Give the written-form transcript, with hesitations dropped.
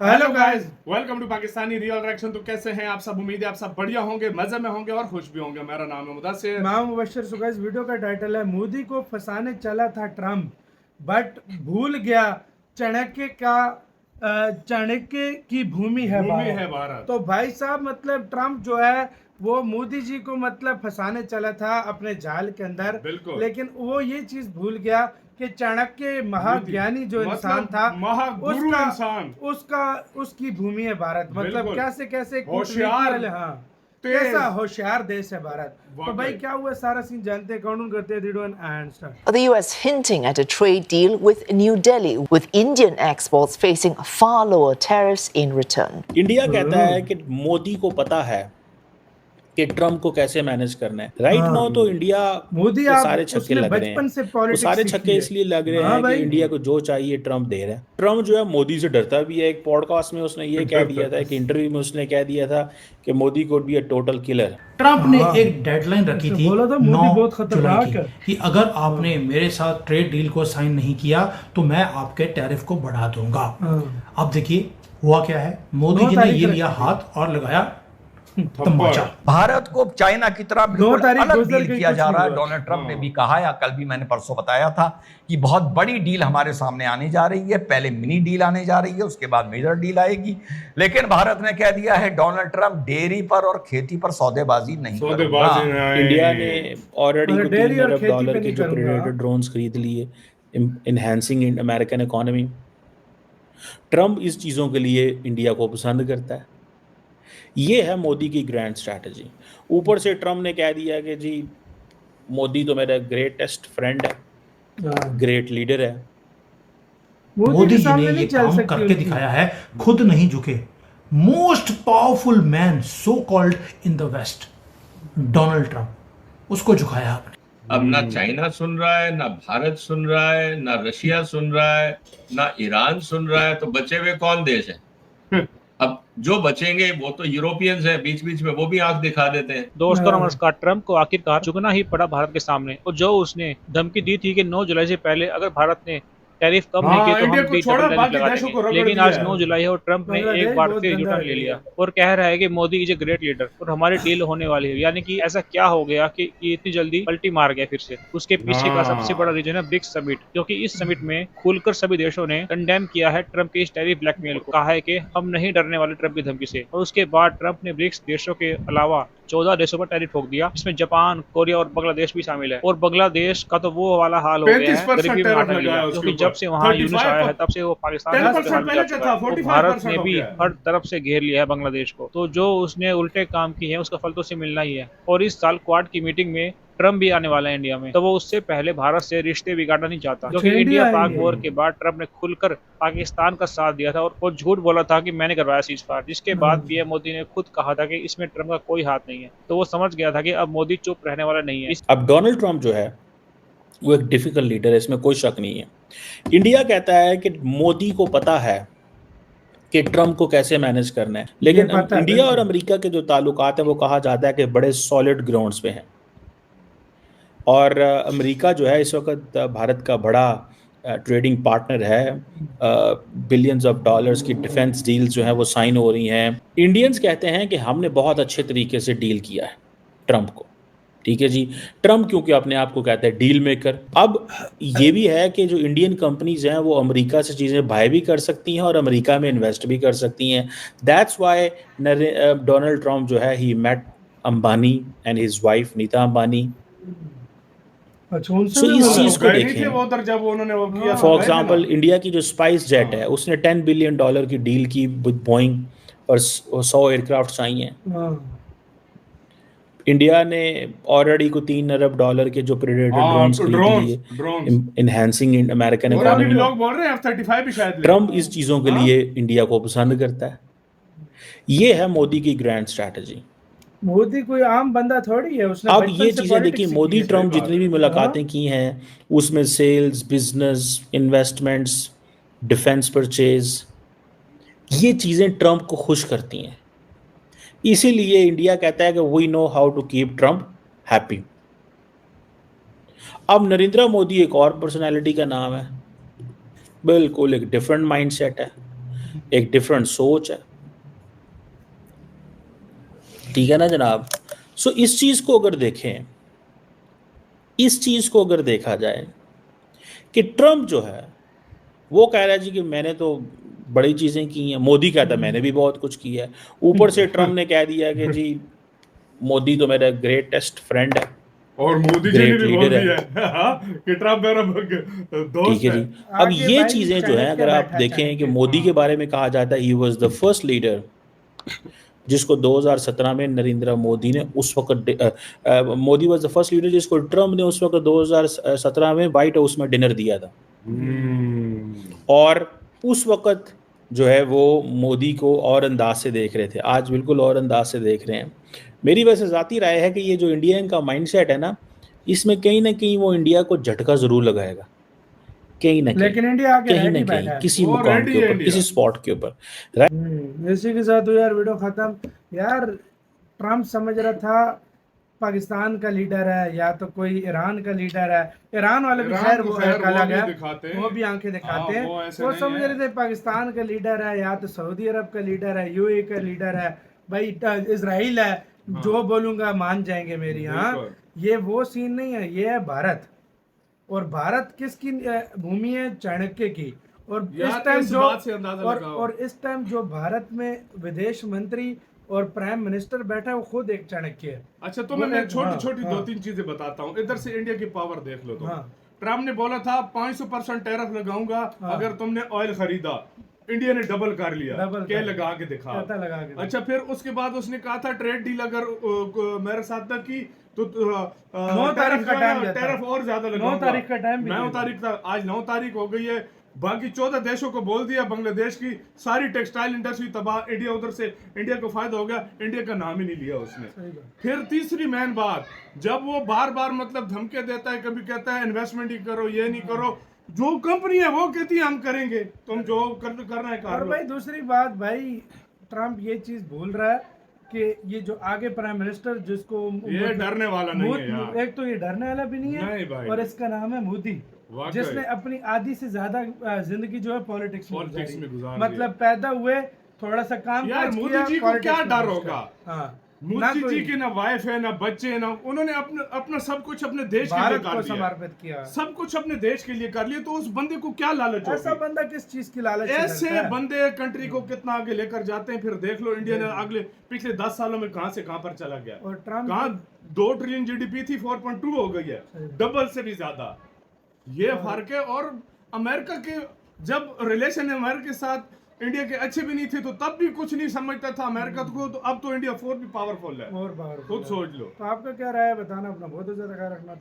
Hello guys, welcome to Pakistani real reaction. तो कैसे हैं आप सब? उम्मीद है आप सब बढ़िया होंगे, मजे में होंगे और खुश भी होंगे। मेरा नाम है मुदस्सिर, मैं मुबशर। सो गाइस, वीडियो का टाइटल है मोदी को फंसाने चला था ट्रम्प, बट भूल गया चाणक्य का चाणक्य की भूमि है भारत। तो भाई साहब, मतलब ट्रम्प जो है वो मोदी जी को मतलब फंसाने चला था अपने जाल के अंदर, लेकिन वो ये चीज भूल गया कि चाणक्य महाज्ञानी जो इंसान था, उसका उसकी भूमि है भारत। मतलब कैसे कैसे होशियार, हाँ, कैसा होशियार देश है भारत। तो भाई क्या हुआ, सारा सीन जानते हैं, काउंट करते हैं 3, 2, 1 and start. The US hinting at a trade deal with New Delhi, with Indian exports facing far lower tariffs in return. India कहता है कि मोदी को पता है कि ट्रम्प को कैसे मैनेज करना है। राइट नाउ तो इंडिया मोदी के आप सारे छक्के लग रहे बचपन से हैं। वो पॉलिटिक्स सारे सीखी छक्के है। इसलिए लग रहे हैं कि इंडिया को जो चाहिए ट्रम्प दे रहा है। ट्रम्प जो है मोदी से डरता भी है। एक पॉडकास्ट में उसने ये कह दिया था, एक इंटरव्यू में उसने कह दिया था कि Modi code be a total killer. Trump ने एक डेडलाइन रखी थी 9 जुलाई की कि अगर आपने मेरे साथ ट्रेड डील को साइन नहीं किया तो मैं आपके टैरिफ को बढ़ा दूंगा। अब देखिए हुआ क्या है, मोदी जी ने ये लिया हाथ और लगाया तमाचा। भारत को चाइना की तरह बिल्कुल अलग डील किया जा रहा है। डोनाल्ड ट्रंप ने भी कहा, या कल भी मैंने परसों बताया था कि बहुत बड़ी डील हमारे सामने आने जा रही है। पहले मिनी डील आने जा रही है, उसके बाद मेजर डील आएगी। लेकिन भारत ने कह दिया है डोनाल्ड ट्रम्प डेयरी पर और खेती पर सौदेबाजी नहीं करेगा। इंडिया ने ऑलरेडी $3 अरब के जो प्रेडेटर ड्रोन्स खरीद लिए, इनहैंसिंग अमेरिकन इकोनॉमी। ट्रम्प इस चीज़ों के लिए इंडिया को पसंद करता है। ये है मोदी की ग्रैंड स्ट्रैटेजी। ऊपर से ट्रम्प ने कह दिया कि जी मोदी तो मेरा ग्रेटेस्ट फ्रेंड है, ग्रेट लीडर है। मोदी जी ने ये काम करके दिखाया है, खुद नहीं झुके। Most powerful man so called in the west, Donald Trump, उसको झुकाया आपने। अब ना चाइना सुन रहा है, ना भारत सुन रहा है, ना रशिया सुन रहा है, ना ईरान सुन रहा है। तो बचे हुए कौन देश है? अब जो बचेंगे वो तो यूरोपियंस हैं, बीच बीच में वो भी आंख दिखा देते हैं। दोस्तों नमस्कार। ट्रम्प को आखिरकार झुकना ही पड़ा भारत के सामने, और जो उसने धमकी दी थी कि 9 जुलाई से पहले अगर भारत ने टैरिफ कम नहीं किए तो हम भी डबल टैरिफ लगा देंगे। लेकिन आज 9 जुलाई है और ट्रम्प ने एक बार फिर यूटर्न ले लिया और कह रहा है कि Modi is a great leader और हमारी डील होने वाली है। यानी कि ऐसा क्या हो गया कि ये इतनी जल्दी पलटी मार गया फिर से। उसके पीछे का सबसे बड़ा रीजन है ब्रिक्स समिट, क्योंकि इस समिट में खुलकर सभी देशों ने कंडेम किया है ट्रम्प के इस टैरिफ ब्लैकमेल को। कहा है कि हम नहीं डरने वाले ट्रम्प की धमकी से। और उसके बाद ट्रम्प ने ब्रिक्स देशों के अलावा 14 देशों पर टैरिफ ठोक दिया, जिसमें जापान, कोरिया और बांग्लादेश भी शामिल है। और बांग्लादेश का तो वो वाला हाल हो गया है, गरीबी में आटा मिला, क्योंकि जब से वहाँ यूनुस आया है तब से वो पाकिस्तान तो भारत ने भी हर तरफ से घेर लिया है बांग्लादेश को। तो जो उसने उल्टे काम किए हैं उसका फल तो उसे मिलना ही है। और इस साल क्वाड की मीटिंग में ट्रम्प भी आने वाला है इंडिया में, तो वो उससे पहले भारत से रिश्ते बिगाड़ना नहीं चाहता, क्योंकि इंडिया पाक वॉर के बाद ट्रम्प ने खुलकर पाकिस्तान का साथ दिया था और वो झूठ बोला था कि मैंने करवाया सीज फायर, जिसके बाद पीएम मोदी ने खुद कहा था कि इसमें ट्रम्प का कोई हाथ नहीं है। तो वो समझ गया था कि अब मोदी चुप रहने वाला नहीं है। अब डोनाल्ड ट्रम्प जो है वो एक डिफिकल्ट लीडर है, इसमें कोई शक नहीं है। इंडिया कहता है कि मोदी को पता है कि ट्रम्प को कैसे मैनेज करना है, लेकिन इंडिया और अमेरिका के जो ताल्लुकात हैं वो कहा जाता है कि बड़े सॉलिड ग्राउंड्स पे हैं। और अमेरिका जो है इस वक्त भारत का बड़ा ट्रेडिंग पार्टनर है। बिलियंस ऑफ डॉलर्स की डिफेंस डील्स जो है वो साइन हो रही हैं। इंडियंस कहते हैं कि हमने बहुत अच्छे तरीके से डील किया है ट्रम्प को। ठीक है जी, ट्रम्प क्योंकि अपने आप को कहता है डील मेकर। अब ये भी है कि जो इंडियन कंपनीज हैं वो अमेरिका से चीज़ें बाय भी कर सकती हैं और अमेरिका में इन्वेस्ट भी कर सकती हैं। दैट्स वाई डोनाल्ड ट्रम्प जो है he met Ambani and his wife Nita Ambani. So इस चीज को देखें। फॉर एग्जाम्पल इंडिया की जो स्पाइस जेट है उसने $10 बिलियन की डील की विद बोइंग और 100 एयरक्राफ्ट आई हैं। इंडिया ने ऑलरेडी को $3 अरब के जो प्रेडेटर ड्रोन्स खरीद लिए, इनहैंसिंग अमेरिकन इकोनॉमी। ट्रम्प इस चीज़ों के लिए इंडिया को पसंद करता है। ये है मोदी की ग्रैंड स्ट्रैटेजी। मोदी कोई आम बंदा थोड़ी है। उसने अब ये चीज़ें देखिए, मोदी ट्रम्प जितनी भी मुलाकातें की हैं उसमें sales, business, investments, defence purchase, ये चीज़ें ट्रम्प को खुश करती हैं। इसीलिए इंडिया कहता है कि we know how to keep Trump happy. अब नरेंद्र मोदी एक और पर्सनैलिटी का नाम है, बिल्कुल एक डिफरेंट माइंडसेट है। एक डिफरेंट सोच है, ठीक है ना जनाब। सो इस चीज को अगर देखें, इस चीज को अगर देखा जाए कि ट्रम्प जो है वो कह रहा है जी कि मैंने तो बड़ी चीजें की हैं, मोदी कहता है मैंने भी बहुत कुछ किया है, ऊपर से ट्रम्प ने कह दिया कि जी मोदी तो मेरा ग्रेटेस्ट फ्रेंड है और मोदी जी ने भी बोल दिया कि ट्रम्प मेरा दोस्त है। जी। अब ये चीजें जो है अगर आप देखें कि मोदी के बारे में कहा जाता है he was the first leader जिसको 2017 में नरेंद्र मोदी ने उस वक्त Modi was the first leader जिसको ट्रम्प ने उस वक्त 2017 में व्हाइट हाउस में डिनर दिया था। और उस वक्त जो है वो मोदी को और अंदाज से देख रहे थे, आज बिल्कुल और अंदाज से देख रहे हैं। मेरी वैसे ज़ाती राय है कि ये जो इंडियन का माइंडसेट है ना, इसमें कहीं ना कहीं वो इंडिया को झटका ज़रूर लगाएगा, कहीं ना कहीं, लेकिन इंडिया आगे कहीं ना कहीं किसी मुकाम के ऊपर, किसी स्पॉट के ऊपर। इसी के साथ यार वीडियो खत्म। यार ट्रम्प समझ रहा था पाकिस्तान का लीडर है या तो कोई ईरान का लीडर है, ईरान वाले भी खैर वो भी आंखें दिखाते हैं, वो समझ रहे थे पाकिस्तान का लीडर है या तो सऊदी अरब का लीडर है, यूएई का लीडर है, भाई इजराइल है, जो बोलूंगा मान जाएंगे मेरी। हाँ, ये वो सीन नहीं है, ये है भारत। और भारत किसकी भूमि है? चाणक्य की। और इस टाइम इस टाइम जो भारत में विदेश मंत्री और प्राइम मिनिस्टर बैठा है वो खुद एक चाणक्य है। अच्छा, तो मैं छोटी छोटी 2-3 चीजें बताता हूँ। इधर से इंडिया की पावर देख लो। तो ट्रम्प ने बोला था 500% टैरिफ लगाऊंगा अगर तुमने ऑयल खरीदा। इंडिया ने डबल कर लिया, क्या लगा के दिखा। अच्छा, फिर उसके बाद उसने कहा था ट्रेड डील अगर मेरे साथ तक की तो 9 तारीख का टाइम टैरिफ और ज्यादा लगाऊंगा। 9 तारीख का टाइम, 9 तारीख था, आज 9 तारीख हो गई है। बाकी 14 देशों को बोल दिया, बांग्लादेश की सारी टेक्सटाइल इंडस्ट्री तबाह, इंडिया उधर से इंडिया को फायदा हो गया, इंडिया का नाम ही नहीं लिया उसने। फिर तीसरी मेन बात, जब वो बार बार मतलब धमके देता है, कभी कहता है इन्वेस्टमेंट ही करो, ये नहीं करो, जो कंपनी है वो कहती है हम करेंगे, तुम जो करना है कर। और भाई दूसरी बात, भाई ट्रम्प ये चीज भूल रहा है कि ये जो आगे प्राइम मिनिस्टर जिसको ये डरने वाला नहीं है यार। एक तो ये डरने वाला भी नहीं है और इसका नाम है मोदी, जिसने अपनी आधी से ज्यादा जिंदगी जो है पॉलिटिक्स में गुजारी। मतलब पैदा हुए, थोड़ा सा काम यार, मोदी जी को क्या डर होगा? मोदी जी की ना वाइफ है ना बच्चे हैं, ना उन्होंने अपना सब कुछ अपने देश के लिए कर समर्पित किया, सब कुछ अपने देश के लिए कर लिया। तो उस बंदे को क्या लालच होगी? ऐसा बंदा किस चीज की लालच? ऐसे बंदे कंट्री को कितना आगे लेकर जाते हैं। फिर देख लो इंडिया ने अगले पिछले 10 सालों में कहां से कहां पर चला गया। और ट्रम्प कहां 2 ट्रिलियन जीडीपी थी, 4.2 हो गई है, डबल से भी ज्यादा। ये फर्क है। और अमेरिका के जब रिलेशन अमेरिका के साथ इंडिया के अच्छे भी नहीं थे तो तब भी कुछ नहीं समझता था अमेरिका को, तो अब तो इंडिया 4 भी पावरफुल है, खुद सोच लो। तो आपका क्या राय है बताना, अपना बहुत ज्यादा ख्याल रखना।